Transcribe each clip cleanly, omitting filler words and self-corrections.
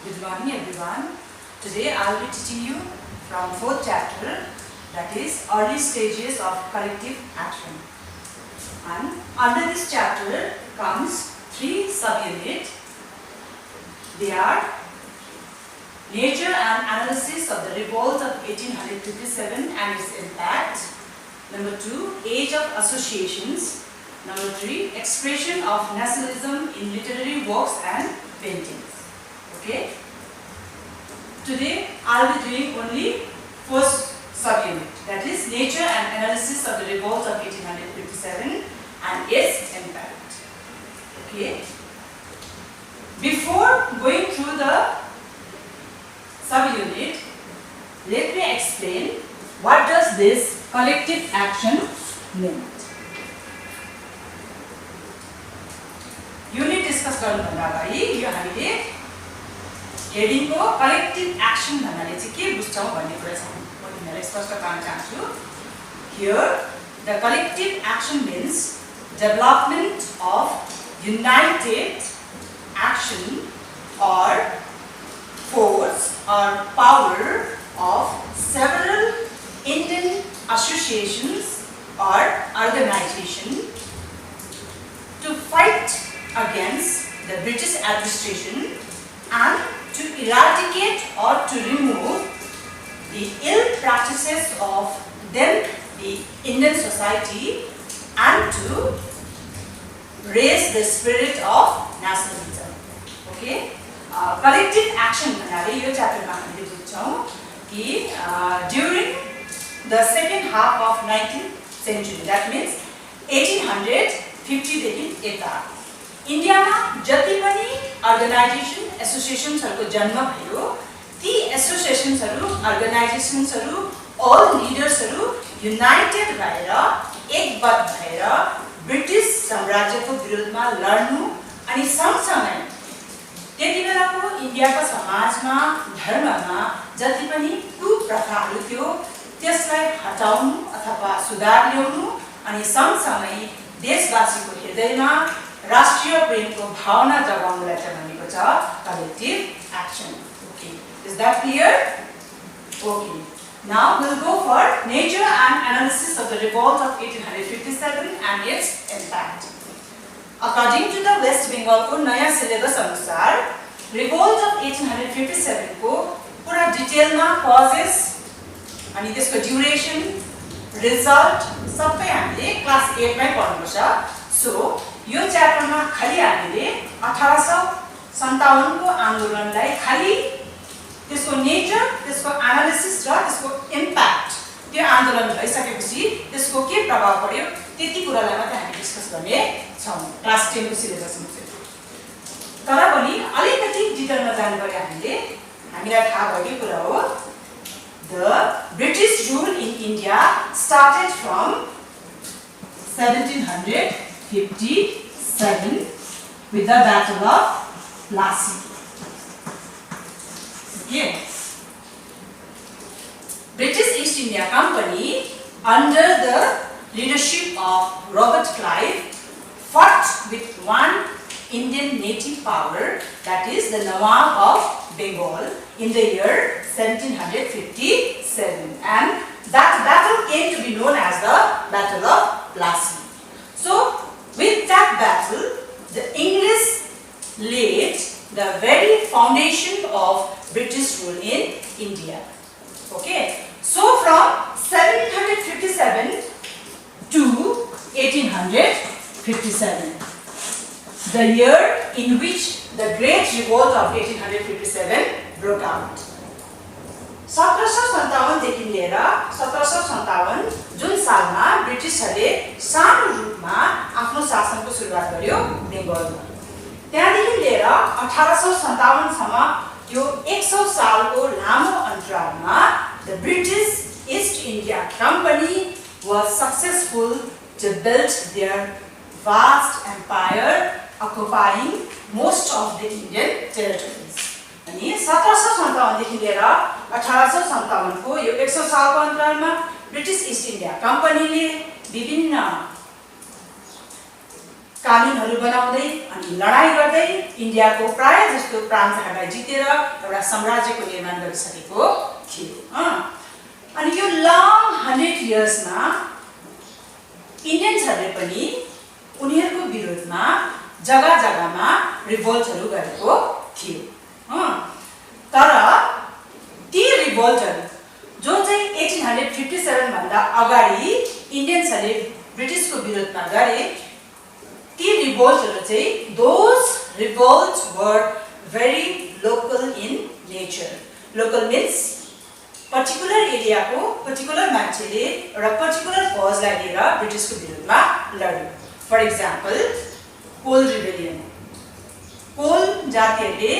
Good morning everyone. Today I will be teaching you from 4th chapter, that is early stages of collective action. And under this chapter comes 3 subunits. They are nature and analysis of the revolt of 1857 and its impact. Number 2, age of associations. Number 3, expression of nationalism in literary works and paintings. Okay. Today I will be doing only first subunit, that is nature and analysis of the revolt of 1857 and its impact. Okay. Before going through the subunit, let me explain what does this collective action mean. Unit discuss गर्नुभन्दा अगाडि यो हामीले heading को collective action भन्नाले चाहिँ के बुझ्छौं भन्ने कुरा चाहिँ म तिमीलाई स्पष्ट गर्न चाहन्छु. Here the collective action means development of united action or force or power of several Indian associations or organization to fight against the British administration and to eradicate or to remove the ill practices of then the Indian society and to raise the spirit of nationalism. Okay? Collective action भन्नाले यो च्याप्टरमा हामीले बुझ्छौं कि during the second half of 19th century, that means 1850 देखि यता इन्डियामा जति पनि organisation एसोसिएसन्सहरुको जन्म भयो, ती एसोसिएसन्सहरु अर्गनाइजेसन्सहरु अल लिडर्सहरु युनाइटेड भएर एकबद्ध भएर ब्रिटिश साम्राज्यको विरुद्धमा लड्नु अनि सँगसँगै त्यतिबेलाको इन्डियाको समाजमा धर्ममा जति पनि कुप्रथाहरु थियो त्यसलाई हटाउनु अथवा सुधार ल्याउनु अनि सँगसँगै देशवासीको हृदयमा राष्ट्रिय प्रेमको भावना जगाउनलाई चाहिँ भनेको छ collective action. Okay, is that clear? Okay, now we'll go for nature and analysis of the revolt of 1857 and its impact. According to the West Bengal को नयाँ सिलेबस अनुसार revolt of 1857 को पूरा डिटेलमा causes अनि त्यसको ड्युरेसन, रिजल्ट सबै हामीले class 8 मै पढ्नुपर्छ. सो यो च्याप्टरमा खाली हामीले 1857 को आन्दोलनलाई खाली त्यसको नेचर, त्यसको एनालिसिस र त्यसको इम्प्याक्ट, त्यो आन्दोलन भइसकेपछि त्यसको के प्रभाव पर्यो त्यति कुरालाई मात्र हामी डिस्कस गर्ने छौं क्लास 10 को सिलेबसमा चाहिँ. तर पनि अलिकति डिटेलमा जानु पर्यो हामीलाई थाहा भएको कुरा हो. The British rule in India started from 1757 with the Battle of Plassey. Okay. British East India Company under the leadership of Robert Clive fought with one Indian native power, that is the Nawab of Bengal, in the year 1757, and that battle came to be known as the Battle of Plassey. So, with that battle, the English laid the very foundation of British rule in India. Okay, so from 1757 to 1857, the year in which the Great Revolt of 1857 broke out. 1757 देखि लिएर 1757 जुन सालमा ब्रिटिशहरुले सानो रूपमा आफ्नो शासनको सुरुवात गर्यो बेंगलमा. त्यहाँदेखि लिएर 1857 सम्म यो 100 सालको लामो अन्तरालमा the British East India Company was successful to build their vast empire occupying most of the Indian territories. अनि 1757 देखि लिएर 1857 को यो 100 सालको अन्तरालमा ब्रिटिश ईस्ट इन्डिया कम्पनीले विभिन्न कानुनहरू बनाउँदै अनि लडाई गर्दै इन्डियाको प्राय जस्तो प्रान्तहरूलाई जितेर एउटा साम्राज्यको निर्माण गरिसकेको थियो। अनि यो लङ 100 इयर्समा इन्डियन्सहरूले पनि उनीहरूको विरोधमा जग्गा-जग्गामा रिभोल्टहरू गरेको थियो। तर ती रिभोल्टहरू जो चाहिँ 1857 भन्दा अगाडि इन्डियन्सहरूले ब्रिटिसको विरोधमा गरे, ती रिभोल्टहरू चाहिँ those revolts were very local in nature. Local means particular एरियाको पर्टिकुलर मान्छेले एउटा पर्टिकुलर कजलाई लिएर ब्रिटिसको विरुद्धमा लड्यो। फर एक्जाम्पल कोल रिबेलियन, कोल जातिहरूले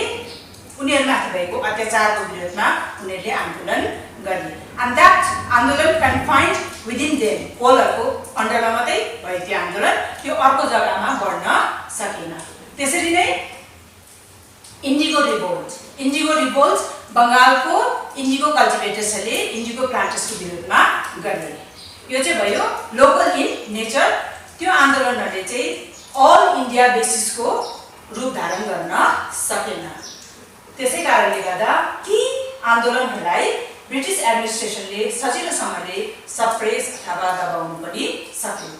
उनीहरूमाथि भएको अत्याचारको विरुद्धमा उनीहरूले आन्दोलन गरे। एन्ड द्याट आन्दोलन कन्फाइन्ड विदिन देम, कोलहरूको अन्डरमा मात्रै भयो त्यो आन्दोलन, त्यो अर्को जग्गामा बढ्न सकेन। त्यसरी नै इन्डिगो रिभोल्ट, इन्डिगो रिभोल्ट बङ्गालको इन्डिगो कल्टिभेटर्सहरूले इन्डिगो प्लान्टर्सको विरुद्धमा गरे। यो चाहिँ भयो लोकल इन नेचर। त्यो आन्दोलनहरूले चाहिँ अल इन्डिया बेसिसको रूप धारण गर्न सकेन। त्यसै कारणले गर्दा ती आन्दोलनहरूलाई ब्रिटिस एडमिनिस्ट्रेसनले सजिलोसँगले सप्रेस अथवा दबाउनु पनि सक्यो।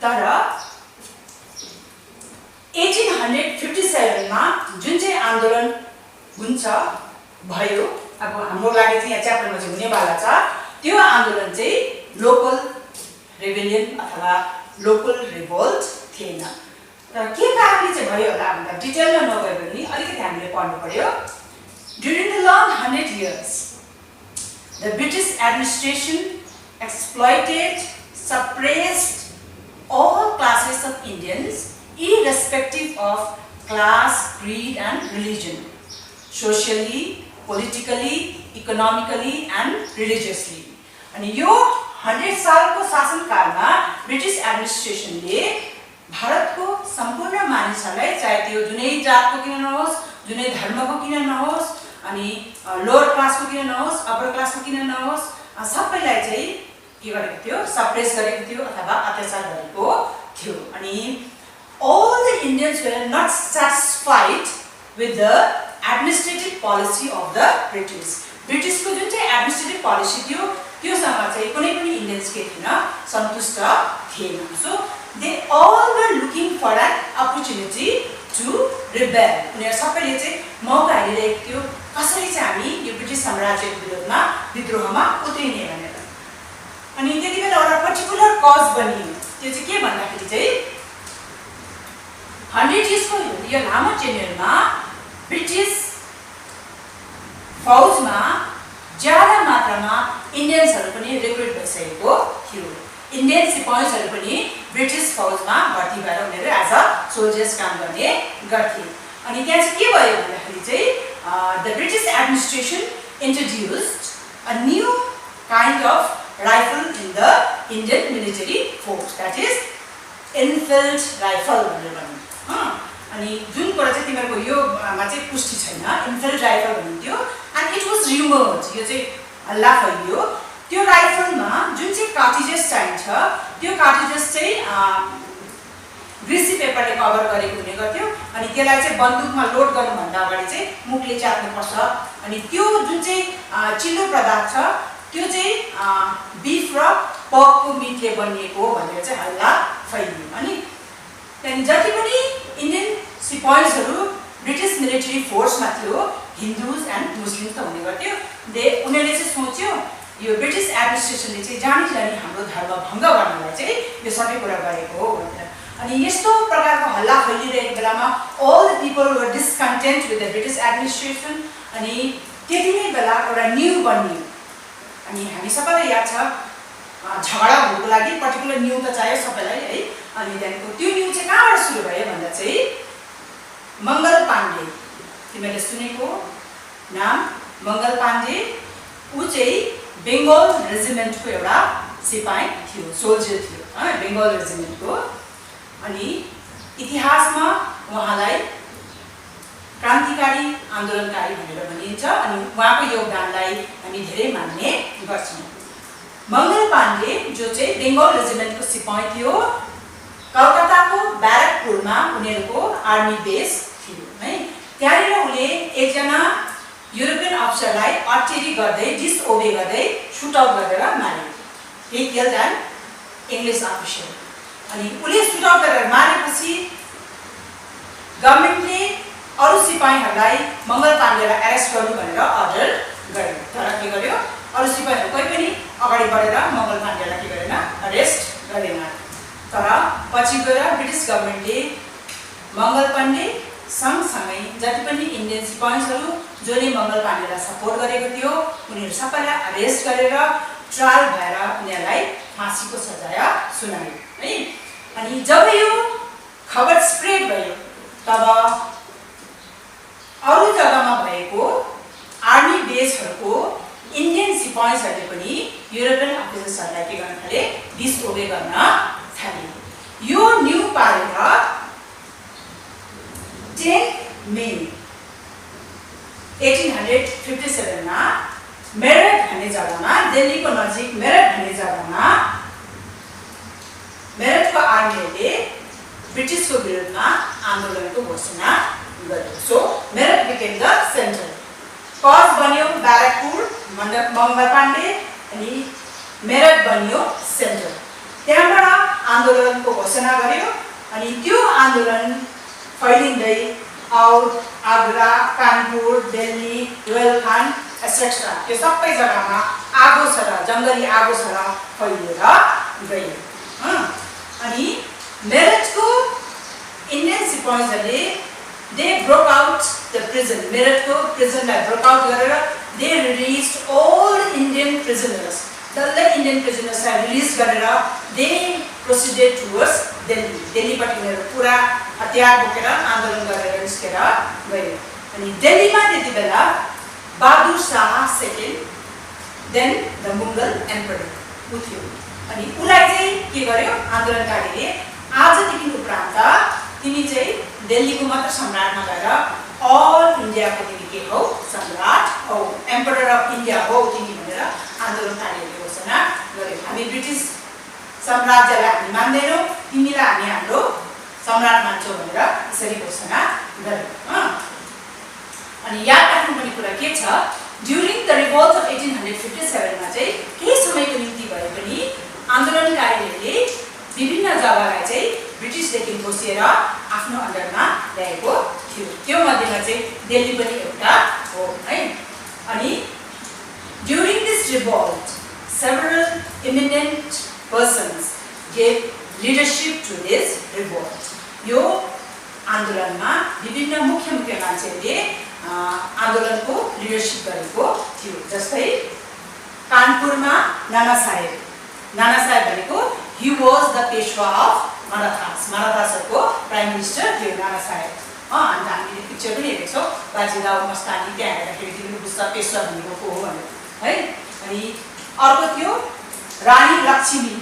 तर 1857 मा जुन चाहिँ आन्दोलन हुन्छ भयो, अब हाम्रो लागि चाहिँ यहाँ च्याप्टरमा चाहिँ हुनेवाला छ, त्यो आन्दोलन चाहिँ लोकल रेबेलियन अथवा लोकल रिभोल्ट थिएन। र के कारणले चाहिँ भयो होला भन्दा डिटेलमा नगए पनि अलिकति हामीले पढ्नु पर्यो। During the long 100 years, the British administration exploited, suppressed all classes of Indians irrespective of class, creed and religion, socially, politically, economically and religiously. अनि यो 100 सालको शासनकालमा ब्रिटिस एडमिनिस्ट्रेसनले भारतको सम्पूर्ण मानिसहरूलाई, चाहे त्यो जुनै जातको किन नहोस्, जुनै धर्मको किन नहोस्, अनि लोअर क्लासको किन नहोस्, अप्पर क्लासको किन नहोस्, सबैलाई चाहिँ के गरेको थियो, सप्रेस गरेको थियो अथवा अत्याचार गरेको थियो। अनि all the Indians were not satisfied with the administrative policy of the British. ब्रिटिसको जुन चाहिँ एडमिनिस्ट्रेटिभ पोलिसी थियो त्योसँग चाहिँ कुनै पनि इन्डियन्स के थिएन, सन्तुष्ट थिएन। So they all were looking for an opportunity to rebel. उनीहरू सबैले चाहिँ मौका हेरिरहेको थियो कसरी चाहिँ हामी यो ब्रिटिस साम्राज्यको विरोधमा विद्रोहमा उत्रिने भनेर। अनि त्यति बेला एउटा पर्टिकुलर कज बनियो, त्यो चाहिँ के भन्दाखेरि चाहिँ 100 इयर्सको यो लामो टेन्युरमा ब्रिटिस फौजमा ज्यादा मात्रामा इन्डियन्सहरू पनि रिक्रुट भइसकेको थियो। इन्डियन सिपाहीहरू पनि ब्रिटिस फौजमा भर्ती भएर उनीहरू एज अ सोल्जर्स काम गर्ने गर्थे। अनि त्यहाँ चाहिँ के भयो भन्दाखेरि चाहिँ the British administration introduced a new kind of rifle in the Indian military force, that is Enfield rifle भनेर भनिन्छ। अनि जुन कुरा चाहिँ तिमीहरूको योमा चाहिँ पुष्टि छैन, इनफिल्ड राइफल भनिन्थ्यो। एन्ड इट वाज र्युमर्ड, यो चाहिँ हल्ला फैलियो, त्यो राइफलमा जुन चाहिँ कार्टिजेस चाहिन्छ त्यो कार्टिजेस चाहिँ ग्रिसी पेपरले कभर गरेको हुने गर्थ्यो। अनि त्यसलाई चाहिँ बन्दुकमा लोड गर्नुभन्दा अगाडि चाहिँ मुखले च्यात्नुपर्छ। अनि त्यो जुन चाहिँ चिल्लो पदार्थ छ त्यो चाहिँ बिफ र पर्कको मिटले बनिएको भनेर चाहिँ हल्ला फैलियो। अनि त्यहाँदेखि जति पनि इन्डियन सिपाहीहरू ब्रिटिस मिलिट्री फोर्समा थियो, हिन्दुज एन्ड मुस्लिम्स त हुने गर्थ्यो, उनीहरूले चाहिँ सोच्यो यो ब्रिटिस एडमिनिस्ट्रेसनले चाहिँ जानी जानी हाम्रो धर्म भङ्ग गर्नलाई चाहिँ यो सबै कुरा गरेको हो भनेर। अनि यस्तो प्रकारको हल्ला फैलिरहेको बेलामा all the people were discontent with the British administration. अनि त्यति नै बेला एउटा न्यू बनियो। अनि हामी सबैलाई याद छ झगडा हुनुको लागि पर्टिकुलर न्यू त चाहियो सबैलाई है। अनि त्यहाँको त्यो न्यू चाहिँ कहाँबाट सुरु भयो भन्दा चाहिँ मङ्गल पाण्डे, तिमीहरूले सुनेको नाम मङ्गल पाण्डे, ऊ चाहिँ बेङ्गल रेजिमेन्टको एउटा सिपाही थियो, सोल्जर थियो बेङ्गल रेजिमेन्टको। अनि इतिहासमा उहाँलाई क्रान्तिकारी आन्दोलनकारी भनेर भनिन्छ। अनि उहाँको योगदानलाई हामी धेरै मान्ने गर्छौँ। मङ्गल पाण्डे जो चाहिँ बेङ्गल रेजिमेन्टको सिपाही थियो, कलकत्ताको ब्यारकपुरमा उनीहरूको आर्मी बेस थियो है। त्यहाँनिर उनले एकजना युरोपियन अफिसरलाई अटेरी गर्दै डिसओबे गर्दै सुट आउट गरेर मारे। He killed an English officer. अनि उनले सुट आउट गरेर मारेपछि गभर्नमेन्टले अरू सिपाहीहरूलाई मङ्गल पाण्डेलाई एरेस्ट गर्नु भनेर अर्डर गर्यो। तर के गर्यो, अरू सिपाहीहरू कोही पनि अगाडि बढेर मङ्गल पाण्डेलाई के गरेन, अरेस्ट गरेन। तर पछि गएर ब्रिटिस गभर्नमेन्टले मङ्गल पाण्डे सँगसँगै जति पनि इन्डियन सिपाहीहरू जसले मङ्गल पाण्डेलाई सपोर्ट गरेको थियो उनीहरू सबैलाई अरेस्ट गरेर ट्रायल भएर उनीहरूलाई फाँसीको सजाय सुनायो है। अनि जब यो खबर स्प्रेड भयो तब अरू जग्गामा भएको आर्मी बेसहरूको इन्डियन सिपाहीहरूले पनि युरोपियन अफिसर्सहरूलाई के गर्न थाले, डिसओबे गर्न थाले। यो न्यू पारेर 10 मे 1857 मा मेरठ भन्ने जग्गामा, दिल्लीको नजिक मेरठ भन्ने जग्गामा मेरठको आर्मीहरूले ब्रिटिसको विरुद्धमा आन्दोलनको घोषणा गर्यो। So Meerut became the centre. Cause बन्यो ब्यारकपुर, मङ्गल पाण्डे, अनि मेरठ बन्यो सेन्टर। त्यहाँबाट आन्दोलनको घोषणा गर्यो। अनि त्यो आन्दोलन फैलिँदै आगरा, कानपुर, दिल्ली, रोयलखान एसेट्रा यो सबै जग्गामा आगो छ र जङ्गली आगो छ र फैलिएर गयो। अनि मेरठको इन्डियन सिपाहीहरूले they broke out the prison. मेरठको प्रिजनलाई ब्रोक आउट गरेर they released all Indian prisoners. डल्लै इन्डियन प्रिजनर्सलाई रिलिज गरेर दे प्रोसिडेड टुवर्ड्स दिल्ली। दिल्लीपट्टि उनीहरू पुरा हतियार बोकेर आन्दोलन गरेर निस्केर गयो। अनि दिल्लीमा त्यति बेला Bahadur Shah second, then the Mughal emperor ऊ थियो। अनि उसलाई चाहिँ के गर्यो आन्दोलनकारीले, आजदेखि उपरान्त तिमी चाहिँ दिल्लीको मात्र सम्राट नभएर अल इन्डियाको तिमी के हौ, सम्राट हौ, एम्परर अफ इन्डिया हौ तिमी भनेर आन्दोलनकारीहरूले घोषणा गर्यो। हामी ब्रिटिस साम्राज्यलाई हामी मान्दैनौँ, तिमीलाई हामी हाम्रो सम्राट मान्छौँ भनेर यसरी घोषणा गर्यो। अनि याद राख्नुपर्ने कुरा के छ, ड्युरिङ द रिभोल्ट अफ 1857 मा चाहिँ केही समयको निम्ति भए पनि आन्दोलनकारीहरूले विभिन्न जग्गालाई चाहिँ ब्रिटिसदेखि खोसेर आफ्नो अन्डरमा ल्याएको थियो। त्यो मध्येमा चाहिँ दिल्ली पनि एउटा हो है। अनि during this revolt several eminent persons gave leadership to this revolt. यो आन्दोलनमा विभिन्न मुख्य मान्छेहरूले आन्दोलनको लिडरशिप गरेको थियो। जस्तै कानपुरमा नाना साहेब भनेको he was the Peshwa of मराठासहरूको प्राइम मिनिस्टर थियो नाना साहेब। अन्त हामीले पिक्चर पनि हेरेको छौँ, बाजीराव मस्तानी, त्यहाँ हेर्दाखेरि तिमीले बुझ्छ पेशवा भनेको को हो भनेर है। अनि अर्को थियो रानी लक्ष्मी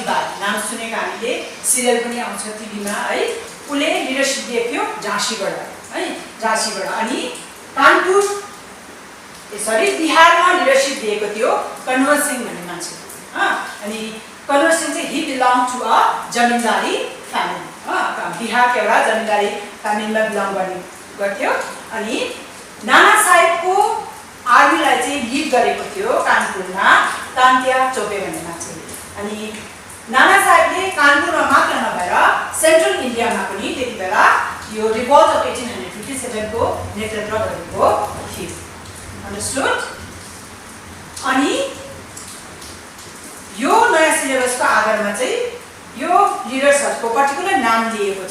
बाई, नाम सुनेको हामीले, सिरियल पनि आउँछ टिभीमा है। उसले लिडरसिप दिएको थियो झाँसीबाट है, झाँसीबाट। अनि बिहारमा लिडरसिप दिएको थियो कन्वर सिंह भन्ने मान्छे। अनि कन्वर सिंह चाहिँ he belong to a zamindari family. बिहारको एउटा जमिनदारी फ्यामिलीमा बिलोङ गर्थ्यो। अनि नाना साहेबको आर्मीलाई चाहिँ लिड गरेको थियो कानपुरमा तान्त्या चोपे भन्ने मान्छेले। अनि नाना साहेबले कानपुरमा मात्र नभएर सेन्ट्रल इन्डियामा पनि त्यति बेला यो रिभोल्ट अफ 1857 को नेतृत्व गरेको थियो। अन्डरस्टुड? अनि यो नयाँ सिलेबसको आधारमा चाहिँ यो लिडर्सहरूको पर्टिकुलर नाम दिएको छ,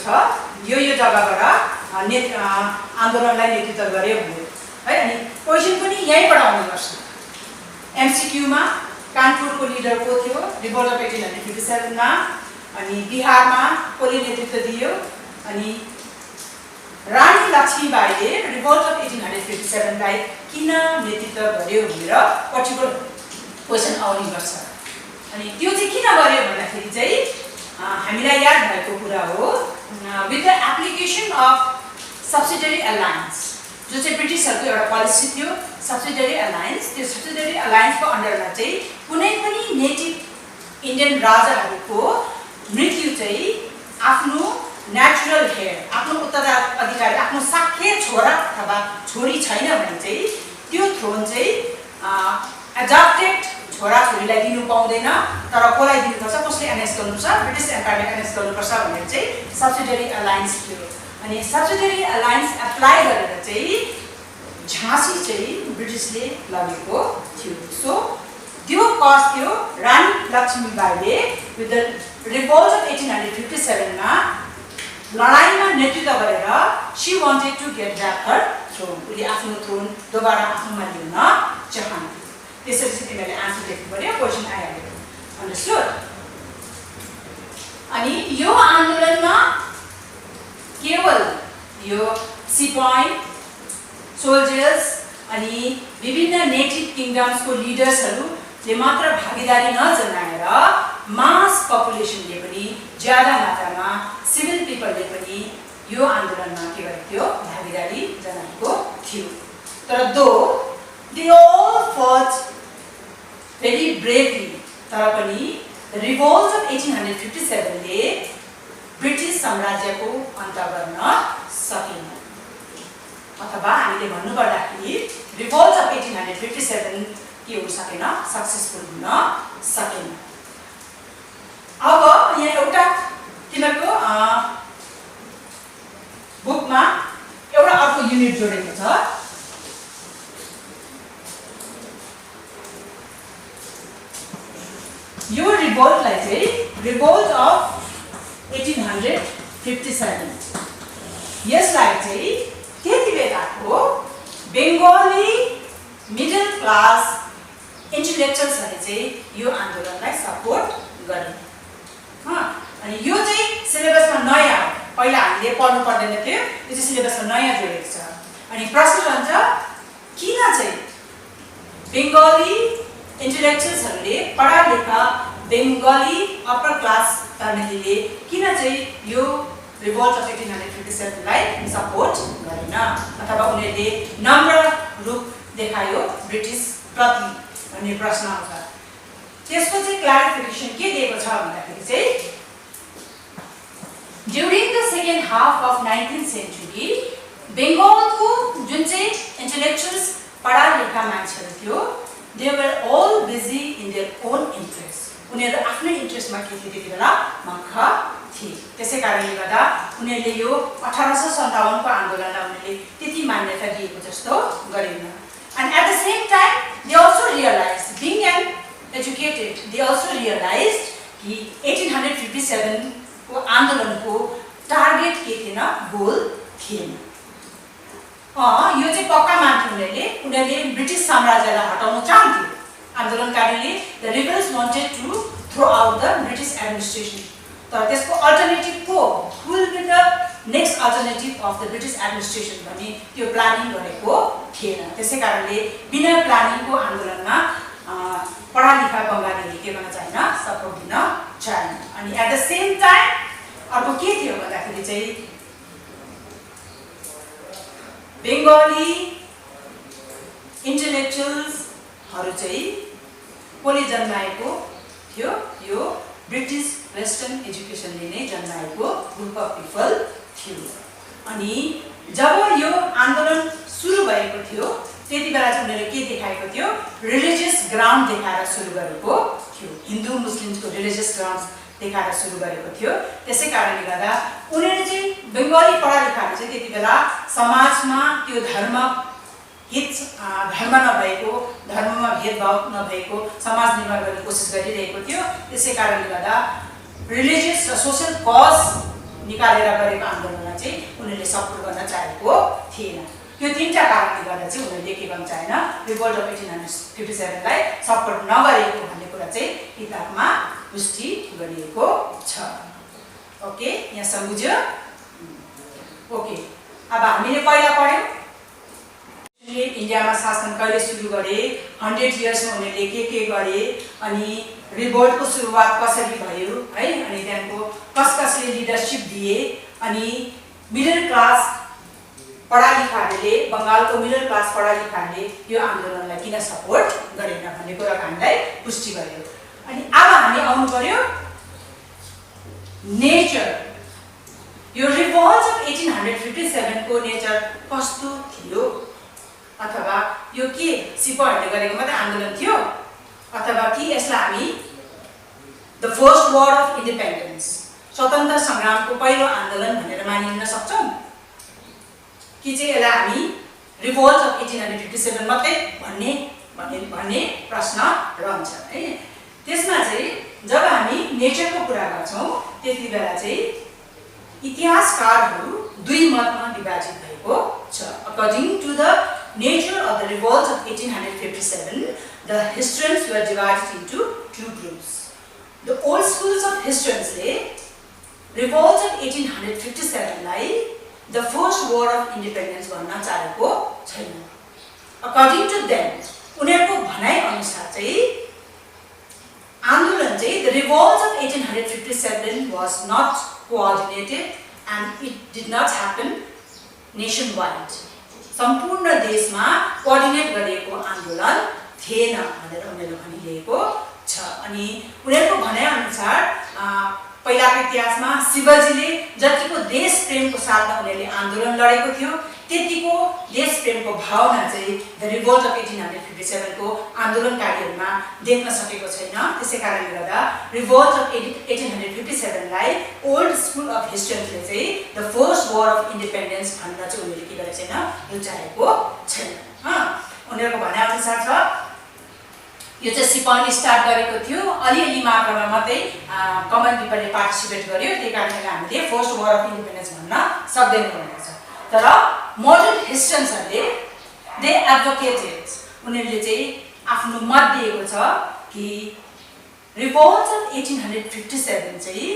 यो जग्गाबाट आन्दोलनलाई नेतृत्व गर्यो भन्ने है। अनि क्वेसन पनि यहीँबाट आउने गर्छ एमसीक्यूमा। कानपुरको लिडर को थियो रिभोल्ट अफ 1857 मा? अनि बिहारमा कसले नेतृत्व दियो? अनि रानी लक्ष्मीबाईले रिभोल्ट अफ 1857 लाई किन नेतृत्व गर्यो भनेर पर्टिकुलर क्वेसन आउने गर्छ। अनि त्यो चाहिँ किन गर्यो भन्दाखेरि चाहिँ हामीलाई याद भएको कुरा हो, with the application of subsidiary alliance, जो चाहिँ ब्रिटिसहरूको एउटा पोलिसी थियो सब्सिडरी अलायन्स। त्यो सब्सिडरी अलायन्सको अन्डरमा चाहिँ कुनै पनि नेटिभ इन्डियन राजाहरूको मृत्यु चाहिँ आफ्नो नेचुरल हेयर, आफ्नो उत्तराधिकारी, आफ्नो साख्य छोरा अथवा छोरी छैन भने चाहिँ त्यो थ्रोन चाहिँ एडप्टेड छोराछोरीलाई दिनु पाउँदैन, तर कसलाई दिनुपर्छ, कसले एनेक्स गर्नुपर्छ, ब्रिटिस एम्पायरले एनेक्स गर्नुपर्छ भनेर चाहिँ सब्सिडरी अलायन्स थियो। अनि सब्सिडरी अलायन्स एप्लाई गरेर चाहिँ झाँसी चाहिँ ब्रिटिसले लगेको थियो। सो त्यो कज थियो रानी लक्ष्मीबाईले विथ द रिभोल्ट अफ 1857 मा लडाईँमा नेतृत्व गरेर she wanted to get back her throne, उसले आफ्नो थ्रोन दोबारा आफ्नोमा ल्याउन चाहन्थे। त्यसरी चाहिँ तिमीहरूले आन्सर लेख्नु पर्यो, क्वेसन आइहाल्यो, अन्डरस्टुड। अनि यो आन्दोलनमा केवल यो सिपाही, सोल्जर्स अनि विभिन्न नेटिभ किङडम्सको लिडर्सहरूले मात्र भागीदारी नजनाएर मास पपुलेसनले पनि, ज्यादा मात्रामा सिभिल पिपलले पनि यो आन्दोलनमा के गरेको थियो, भागीदारी जनाएको थियो। तर दो they all fought very bravely, तर पनि रिभोल्ट अफ 1857 ले ब्रिटिस साम्राज्यको अन्त गर्न सकेन, अथवा हामीले भन्नुपर्दाखेरि रिभोल्ट अफ 1857 के हुन सकेन, सक्सेसफुल हुन सकेन। अब यहाँ एउटा तिमीहरूको बुकमा एउटा अर्को युनिट जोडेको छ। यो रिभोल्टलाई चाहिँ रिभोल्ट अफ 1857, यसलाई चाहिँ त्यति बेलाको बेङ्गली मिडल क्लास इन्टेलेक्चुअल्सहरूले चाहिँ यो आन्दोलनलाई सपोर्ट गरे। अनि यो चाहिँ सिलेबसमा नयाँ, पहिला हामीले पढ्नु पर्दैन थियो, यो चाहिँ सिलेबसमा नयाँ जोडेको छ। अनि प्रश्न रहन्छ किन चाहिँ बेङ्गली इन्टेलेक्चुअल्सहरूले, पढा लेखा बेङ्गली अप्पर क्लास फ्यामिलीले किन चाहिँ यो रिभोल्ट अफ 1857 लाई सपोर्ट गरेन, अथवा उनीहरूले नम्र रूप देखायो ब्रिटिस प्रति भन्ने प्रश्न आउँछ। त्यसको चाहिँ क्ल्यारिफिकेसन के दिएको छ भन्दाखेरि चाहिँ during the second half of 19th century बेङ्गलको जुन चाहिँ इन्टेलेक्चुअल्स, पढा लेखा मान्छेहरू थियो, they were all busy in their own interest, उनीहरू आफ्नै इन्ट्रेस्टमा के थियो त्यति बेला मक्ख थिए। त्यसै कारणले गर्दा उनीहरूले यो 1857 को आन्दोलनलाई उनीहरूले त्यति मान्यता दिएको जस्तो गरेन। And at the same time they also realise, being an educated, they also realise कि 1857 को आन्दोलनको टार्गेट के थिएन, गोल थिएन। यो चाहिँ पक्का मान्थे उनीहरूले ब्रिटिस साम्राज्यलाई हटाउन चाहन्थे। आन्दोलनकारीले the rebels wanted to throw out the British administration, तर त्यसको अल्टरनेटिभ को will be the next alternative of the British administration भन्ने त्यो प्लानिङ गरेको थिएन। त्यसै कारणले बिना प्लानिङको आन्दोलनमा पढा लेखा बङ्गालीहरूले के गर्न चाहेन, सपोर्ट दिन चाहेन। अनि एट द सेम टाइम अर्को के थियो भन्दाखेरि चाहिँ बेङ्गली इन्टेलेक्चुअल्सहरू चाहिँ कसले जन्माएको थियो, यो ब्रिटिस वेस्टर्न एजुकेसनले नै जन्माएको ग्रुप अफ पिपल थियो। अनि जब यो आन्दोलन सुरु भएको थियो त्यति बेला चाहिँ उनीहरूले के देखाएको थियो, रिलिजियस ग्राउन्ड देखाएर सुरु गरेको थियो, हिन्दू मुस्लिमको रिलिजियस ग्राउन्ड देखाएर सुरु गरेको थियो। त्यसै कारणले गर्दा उनीहरूले चाहिँ बेङ्गली पढा लेखाहरू चाहिँ त्यति बेला समाजमा त्यो धर्म नभएको, धर्ममा भेदभाव नभएको समाज निर्माण गर्ने कोसिस गरिरहेको थियो। त्यसै कारणले गर्दा रिलिजियस र सोसल कज निकालेर गरेको आन्दोलनलाई चाहिँ उनीहरूले सपोर्ट गर्न चाहेको थिएन। यो तीनटा कारणले गर्दा चाहिँ उनीहरूले के गर्न चाहेन, रिभोल्ट अफ 1857 लाई सपोर्ट नगरेको भन्ने कुरा चाहिँ किताबमा पुष्टि गरिएको छ। ओके, यहाँसम्म बुझ्यो? ओके, अब हामीले पहिला पढ्यौँ इन्डियामा शासन कहिले सुरु गरे, 100 इयर्समा उनीहरूले के गरे, अनि रिभोल्टको सुरुवात कसरी भयो है, अनि त्यहाँको कसले लिडरसिप दिए, अनि मिडल क्लास पढालेखाहरूले, बङ्गालको मिडल क्लास पढालेखाहरूले यो आन्दोलनलाई किन सपोर्ट गरेन भन्ने कुराको हामीलाई पुष्टि गर्यो। अनि अब हामी आउनु पर्यो नेचर, यो रिभोल्ट अफ 1857 को नेचर कस्तो थियो, अथवा यो के सिपाहीहरूले गरेको मात्रै आन्दोलन थियो, अथवा कि यसलाई हामी the first war of independence, स्वतन्त्र सङ्ग्रामको पहिलो आन्दोलन भनेर मानिन सक्छौँ, कि चाहिँ यसलाई हामी रिभोल्ट अफ 1857 मात्रै भन्ने प्रश्न रहन्छ है। त्यसमा चाहिँ जब हामी नेचरको कुरा गर्छौँ त्यति बेला चाहिँ इतिहासकारहरू दुई मतमा विभाजित भएको छ। According to the nature of the revolt of 1857, the historians were divided into two groups. The old schools of हिस्टोरियन्सले रिभोल्ट अफ 1857 लाई the first war of independence भन्न चाहेको छैन। अकर्डिङ टु देम, उनीहरूको भनाइ अनुसार चाहिँ आन्दोलन चाहिँ the revolt of 1857 was not coordinated and it did not happen nationwide. सम्पूर्ण देशमा कोअर्डिनेट गरिएको आन्दोलन थिएन भनेर उनीहरूले भनिरहेको छ। अनि उनीहरूको भनाइ अनुसार पहिलाको इतिहासमा शिवजीले जतिको देश प्रेमको साथमा उनीहरूले आन्दोलन लडेको थियो त्यतिको देश प्रेमको भावना चाहिँ द रिभोल्ट अफ 1857 को आन्दोलनकारीहरूमा देख्न सकेको छैन। त्यसै कारणले गर्दा रिभोल्ट अफ 1857 लाई ओल्ड स्कुल अफ हिस्ट्रीले चाहिँ the first war of independence भन्न चाहिँ उनीहरूले के गरेको छैन, रुचाएको छैन। उनीहरूको भनाइ अनुसार छ यो चाहिँ सिपाहीले स्टार्ट गरेको थियो, अलिअलि मात्रामा मात्रै कमन पिपलले पार्टिसिपेट गर्यो, त्यही कारणले हामीले फर्स्ट वार अफ इन्डिपेन्डेन्स भन्न सक्दैनौँ भनेको छ। तर मोडर्न हिस्टोरियन्सहरूले दे एडभोकेटेड, उनीहरूले चाहिँ आफ्नो मत दिएको छ कि रिभोल्ट अफ 1857 चाहिँ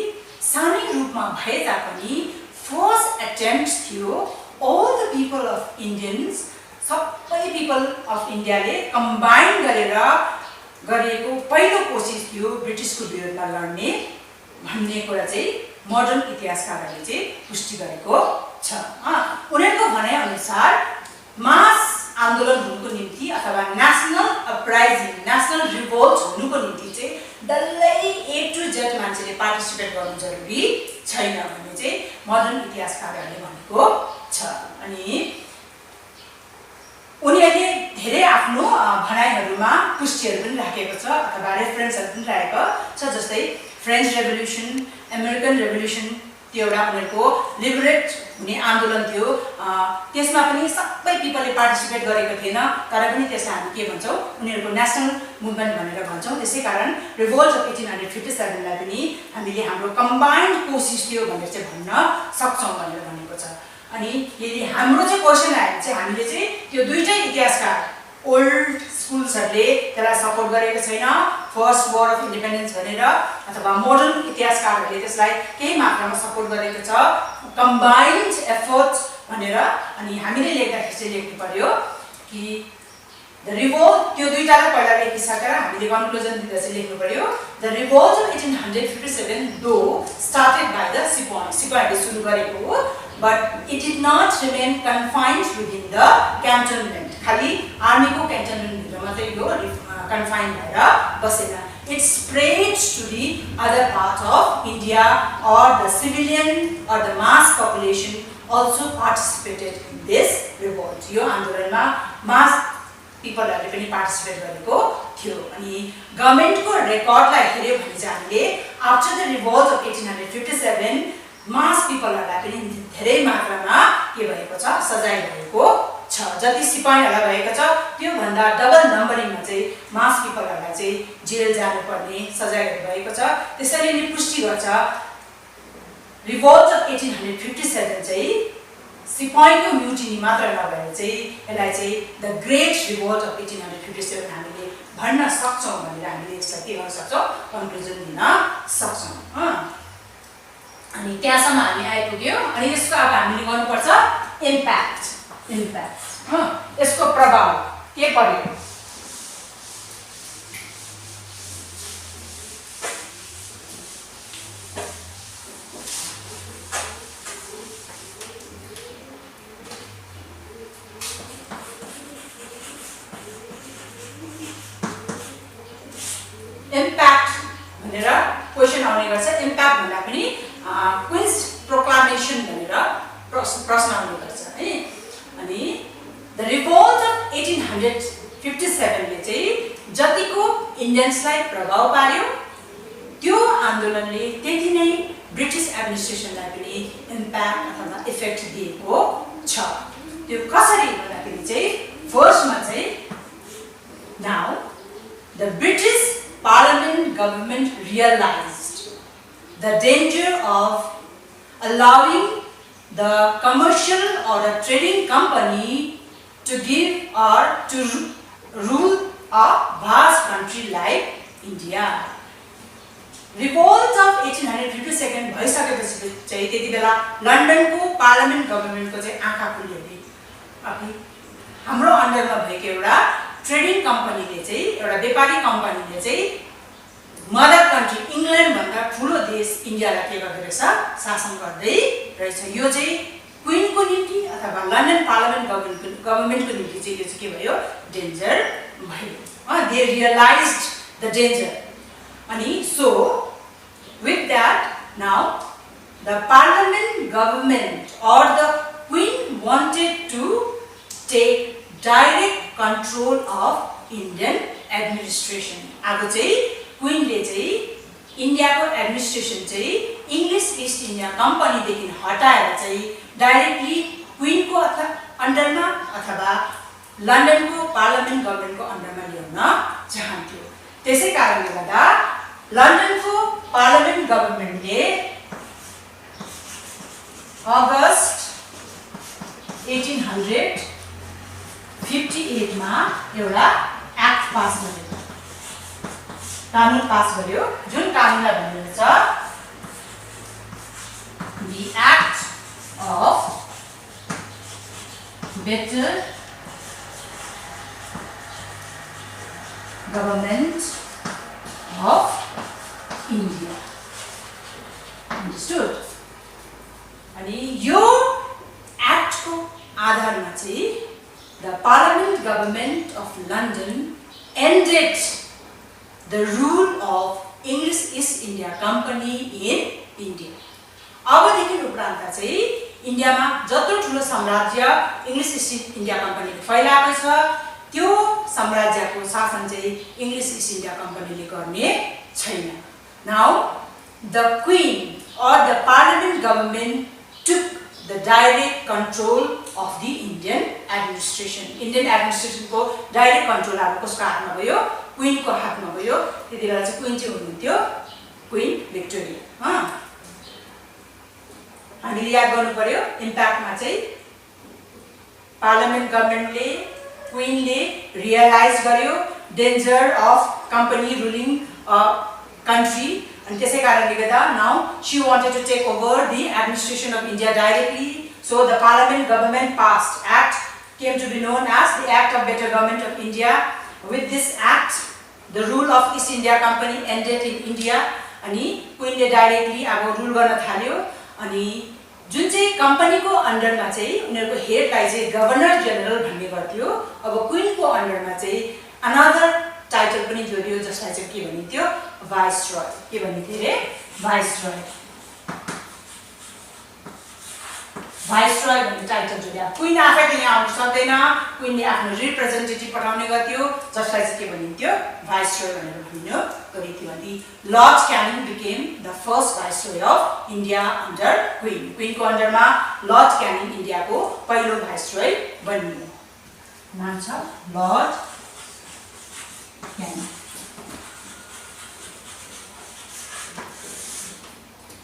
सानै रूपमा भए तापनि फर्स्ट एटेम्प्ट थियो all the people of Indians, सबै पिपल अफ इन्डियाले कम्बाइन गरेर गरिएको पहिलो कोसिस थियो ब्रिटिसको विरुद्धमा लड्ने भन्ने कुरा चाहिँ मोडर्न इतिहासकारहरूले चाहिँ पुष्टि गरेको छ। उनीहरूको भनाइ अनुसार मास आन्दोलन हुनुको निम्ति अथवा नेसनल अपराइजिङ, नेसनल रिभोल्ट हुनुको निम्ति चाहिँ डल्लै A to Z मान्छेले पार्टिसिपेट गर्नु जरुरी छैन भन्ने चाहिँ मोडर्न इतिहासकारहरूले भनेको छ। अनि उनीहरूले धेरै आफ्नो भनाइहरूमा पुष्टिहरू पनि राखेको छ अथवा रेफरेन्सहरू पनि राखेको छ, जस्तै फ्रेन्च रेभोल्युसन, अमेरिकन रेभोल्युसन, त्यो एउटा उनीहरूको लिबरेट हुने आन्दोलन थियो, त्यसमा पनि सबै पिपलले पार्टिसिपेट गरेको थिएन, तर पनि त्यसलाई हामी के भन्छौँ, उनीहरूको नेसनल मुभमेन्ट भनेर भन्छौँ। त्यसै कारण रिभोल्ट अफ 1857 लाई पनि हामीले हाम्रो कम्बाइन्ड कोसिस थियो भनेर चाहिँ भन्न सक्छौँ भनेर भनेको छ। अनि यदि हाम्रो चाहिँ क्वेसन आयो चाहिँ हामीले चाहिँ त्यो दुईटै इतिहासकार ओल्ड स्कुल्सहरूले त्यसलाई सपोर्ट गरेको छैन फर्स्ट वार अफ इन्डिपेन्डेन्स भनेर, अथवा मोडर्न इतिहासकारहरूले त्यसलाई केही मात्रामा सपोर्ट गरेको छ कम्बाइन्ड एफर्ट भनेर। अनि हामीले लेख्दाखेरि चाहिँ लेख्नु पर्यो कि द रिभोल्ट, त्यो दुईटालाई पहिला लेखिसकेर हामीले कन्क्लुजन दिँदा चाहिँ लेख्नु पर्यो द रिभोल्ट अफ 1857 दो स्टार्टेड बाई द सिपाहीले सुरु गरेको हो, but it did not remain confined within the cantonment. खाली आर्मीको क्यान्टनमेन्ट भित्र मात्रै यो कन्फाइन भएर बसेन। It spread to the other part of India, or the civilian or the mass population also participated in this revolt. यो आन्दोलनमा mass पिपलहरूले पनि पार्टिसिपेट गरेको थियो। अनि गभर्नमेन्टको रेकर्डलाई हेर्यो भने चाहिँ हामीले आफ्टर द रिभोल्ट अफ 1857 मास पिपलहरूलाई पनि धेरै मात्रामा के भएको छ, सजाय भएको छ। जति सिपाहीहरूलाई भएको छ त्यो भन्दा डबल नम्बरिङमा चाहिँ मास पिपलहरूलाई चाहिँ जेल जानुपर्ने सजायहरू भएको छ। त्यसैले नि पुष्टि गर्छ रिभोल्ट अफ 1857 चाहिँ सिपाहीको म्युटिनी मात्र नभएर चाहिँ यसलाई चाहिँ द ग्रेट रिभोल्ट अफ 1857 हामीले भन्न सक्छौँ भनेर हामीले यसलाई के गर्न सक्छौँ, कन्क्लुजन दिन सक्छौँ। अनि त्यहाँसम्म हामी आइपुग्यो। अनि यसको अब हामीले गर्नुपर्छ इम्प्याक्ट यसको प्रभाव के पर्यो। इम्प्याक्ट भनेर क्वेसन आउने गर्छ। इम्प्याक्ट भन्दा पनि क्वीन्स प्रोक्लामेसन भनेर प्रश्न आउने गर्छ है। अनि द रिभोल्ट अफ 1857 ले चाहिँ जतिको इन्डियन्सलाई प्रभाव पार्यो त्यो आन्दोलनले त्यति नै ब्रिटिस एडमिनिस्ट्रेसनलाई पनि इम्प्याक्ट अथवा इफेक्ट दिएको छ। त्यो कसरी भन्दाखेरि चाहिँ फर्स्टमा चाहिँ now the British parliament government realised the danger of allowing the commercial or a trading company to give or to rule a vast country like India. Revolt of 1857 भइसकेपछि चाहिँ त्यति बेला लन्डनको पार्लियामेन्ट गभर्नमेन्टको चाहिँ आँखा खुल्यो नि। अनि हाम्रो अन्डरमा भएको एउटा ट्रेडिङ कम्पनीले चाहिँ एउटा व्यापारी कम्पनीले चाहिँ मदर कन्ट्री इङ्ल्यान्ड भन्दा ठुलो देश इन्डियालाई के गर्दै रहेछ शासन गर्दै रहेछ। यो चाहिँ क्वीनको निम्ति अथवा लन्डन पार्लियामेन्ट गभर्नमेन्टको निम्ति चाहिँ यो चाहिँ के भयो डेन्जर भयो। They realised the danger. अनि so with that now the parliament government or the queen wanted to take direct control of Indian administration. अब चाहिँ क्वीनले चाहिँ इन्डियाको एडमिनिस्ट्रेसन चाहिँ इङ्ग्लिस इस्ट इन्डिया कम्पनीदेखि हटाएर चाहिँ डाइरेक्टली क्वीनको अन्डरमा अथवा लन्डनको पार्लियामेन्ट गभर्नमेन्टको अन्डरमा ल्याउन चाहन्थ्यो। त्यसै कारणले गर्दा लन्डनको पार्लियामेन्ट गभर्नमेन्टले अगस्त 1858 मा एउटा एक्ट पास गर्यो, कानुन पास गर्यो, जुन कानुनलाई भनिन्छ the act of better government of India. Understood? अनि यो एक्टको आधारमा चाहिँ the Parliament Government of London ended the rule of English East India Company in India. अबदेखि उपरान्त चाहिँ इन्डियामा जत्रो ठुलो साम्राज्य इङ्ग्लिस इस्ट इन्डिया कम्पनीले फैलाएको छ त्यो साम्राज्यको शासन चाहिँ इङ्ग्लिस इस्ट इन्डिया कम्पनीले गर्ने छैन। Now the queen or the parliament government took the direct control of the Indian administration. Indian administration को direct control अब कसको हातमा गयो? क्वीन को हातमा गयो। त्यति बेला चाहिँ क्वीन चाहिँ हुनुहुन्थ्यो क्वीन भिक्टोरिया। हामीले याद गर्नु पर्यो इम्प्याक्टमा चाहिँ पार्लियामेन्ट गभर्नमेन्टले क्वीनले रियलाइज गर्यो danger of company ruling country and त्यसै कारणले गर्दा now she wanted to take over the administration of India directly, so the parliament government passed act came to be known as the Act of Better Government of India. With this act the rule of East India Company ended in India अनि क्वीनले directly अब rule गर्न थाल्यो। अनि जुन चाहिँ कम्पनीको अन्डरमा चाहिँ उनीहरुको हेडलाई चाहिँ गभर्नर जनरल भन्ने गर्थ्यो, अब क्वीनको अन्डरमा चाहिँ अनदर टाइटल पनि जोडियो जसलाई चाहिँ के भनिन्थ्यो वाइसरॉय। के भनिन्थ्यो रे वाइसरॉय। वाइसरॉय भन्ने टाइटल जोडियो। क्वीन आफै त यहाँ आउन सक्दैन, क्वीनले आफ्नो रिप्रेजेन्टेटिभ पठाउने गर्थ्यो जसलाई चाहिँ के भनिन्थ्यो वाइसरॉय भनेर भनिन्थ्यो गरिन्थ्यो। अनि Lord Canning became the first viceroy of India under queen. क्वीनको अन्डरमा लर्ड क्यानिङ इन्डियाको पहिलो वाइसरॉय बनियो। नाम छ लर्ड क्यानिङ।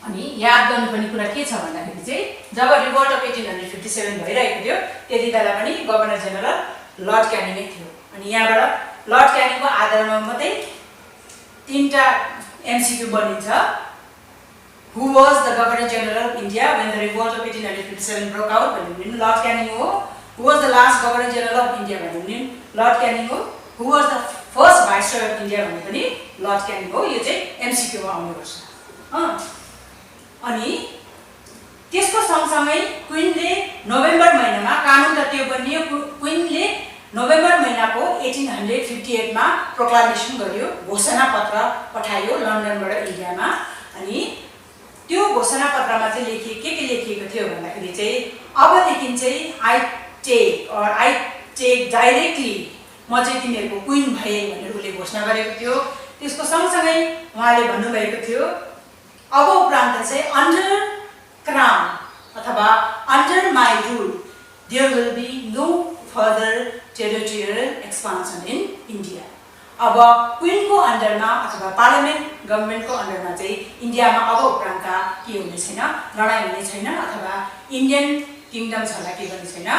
अनि याद गर्नुपर्ने कुरा के छ भन्दाखेरि चाहिँ जब रिभोल्ट अफ 1857 भइरहेको थियो त्यति बेला पनि गभर्नर जनरल लर्ड क्यानिङै थियो। अनि यहाँबाट लर्ड क्यानिङको आधारमा मात्रै तीनटा एमसीक्यू बनिन्छ। Who was the governor general of India when the revolt of 1857 broke out भन्ने पनि लर्ड क्यानिङ हो। Who was the last governor general of India भन्ने पनि लर्ड क्यानिङ हो। Who was the first viceroy of India भन्ने पनि Lord Canning हो। यो चाहिँ एमसीक्यूमा आउनुपर्छ। अनि त्यसको सँगसँगै क्वीनले नोभेम्बर महिनामा कानुन त त्यो बनियो। क्वीनले नोभेम्बर महिनाको 1858 मा प्रोक्लामेसन गर्यो, घोषणा पत्र पठायो लन्डनबाट इन्डियामा। अनि त्यो घोषणापत्रमा चाहिँ के लेखिएको थियो भन्दाखेरि चाहिँ अबदेखि चाहिँ आई टेक डाइरेक्टली म चाहिँ तिमीहरूको क्वीन भए भनेर उसले घोषणा गरेको थियो। त्यसको सँगसँगै उहाँले भन्नुभएको थियो अब उपरान्त चाहिँ अन्डर क्राउन अथवा under my rule there will be no further territorial expansion in India. अब क्वीनको अन्डरमा अथवा पार्लियामेन्ट गभर्नमेन्टको अन्डरमा चाहिँ इन्डियामा अब उपरान्त के हुने छैन, लडाइँ हुने छैन अथवा इन्डियन किङडम्सहरूलाई के गर्ने छैन,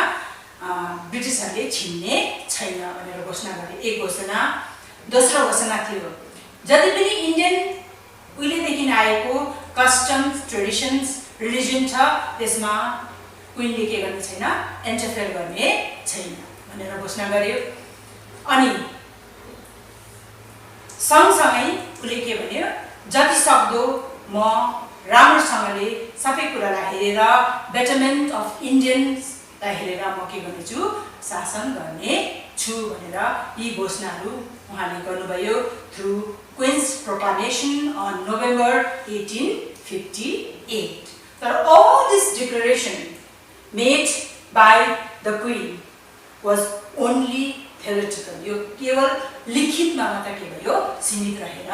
ब्रिटिसहरूले छिन्ने छैन भनेर घोषणा गरे। एक घोषणा। दोस्रो घोषणा थियो जति पनि इन्डियन उहिलेदेखि आएको कस्टम्स, ट्रेडिसन्स, रिलिजन छ त्यसमा क्वीनले के गर्ने छैन, इन्टरफेयर गर्ने छैन भनेर घोषणा गर्यो। अनि सँगसँगै उसले के भन्यो जति सक्दो म राम्रोसँगले सबै कुरालाई हेरेर बेटरमेन्ट अफ इन्डियन्सलाई हेरेर म के गर्नेछु, शासन गर्ने छु भनेर यी घोषणाहरू उहाँले गर्नुभयो थ्रु क्वीन्स प्रोक्लामेसन अन नोभेम्बर 1858। तर all this declaration made by the queen was only theoretical। यो केवल लिखितमा मात्र के भयो, सीमित रहेर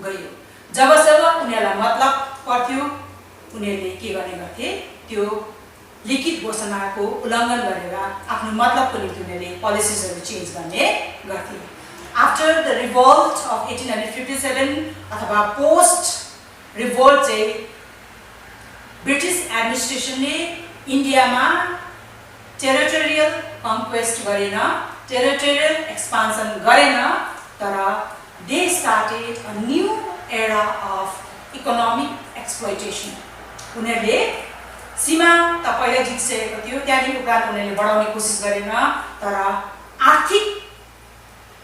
गयो। जब उनीहरूलाई मतलब पर्थ्यो उनीहरूले के गर्ने गर्थे, त्यो लिखित घोषणाको उल्लङ्घन गरेर आफ्नो मतलबको निम्ति उनीहरूले पोलिसिजहरू चेन्ज गर्ने गर्थे। आफ्टर द रिभोल्ट अफ 1857 अथवा पोस्ट रिभोल्ट चाहिँ ब्रिटिस एडमिनिस्ट्रेसनले इन्डियामा टेरिटोरियल कन्क्वेस्ट गरेन, टेरिटोरियल एक्सपान्सन गरेन, तर they started a new era of economic exploitation. उनीहरूले सीमा त पहिला जितिसकेको थियो, त्यहाँदेखि उपरान्त उनीहरूले बढाउने कोसिस गरेन, तर आर्थिक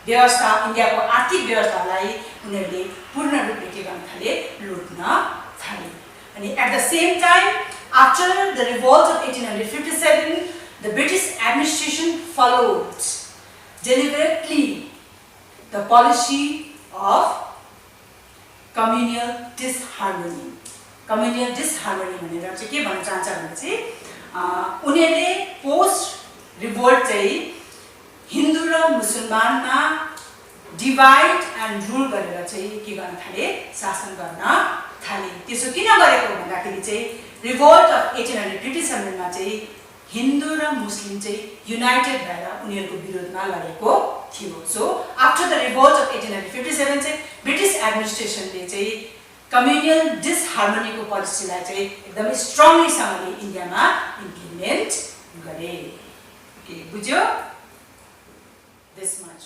व्यवस्था, इन्डियाको आर्थिक व्यवस्थालाई उनीहरूले पूर्ण रूपले के गर्न थाले, लुट्न थाले। अनि at the same time after the revolt of 1857 the British administration followed deliberately the policy of communal disharmony। communal disharmony भनेर चाहिँ के भन्न चाहन्छ भने चाहिँ उनीहरूले पोस्ट रिभोल्ट चाहिँ हिन्दू र मुसलमानमा डिभाइड एन्ड रुल गरेर चाहिँ के गर्न थाले, शासन गर्न थाले। त्यसो किन गरेको भन्दाखेरि चाहिँ रिभोल्ट अफ 1857 मा चाहिँ हिन्दू र मुस्लिम चाहिँ युनाइटेड भएर उनीहरूको विरोधमा लडेको थियो। So after the revolt of 1857 चाहिँ ब्रिटिस एडमिनिस्ट्रेसनले चाहिँ कम्युनल डिसहार्मनीको पोलिसीलाई चाहिँ एकदमै स्ट्रङलीसँगले इन्डियामा इम्प्लिमेन्ट गरे। ओके, बुझ्यो? This much.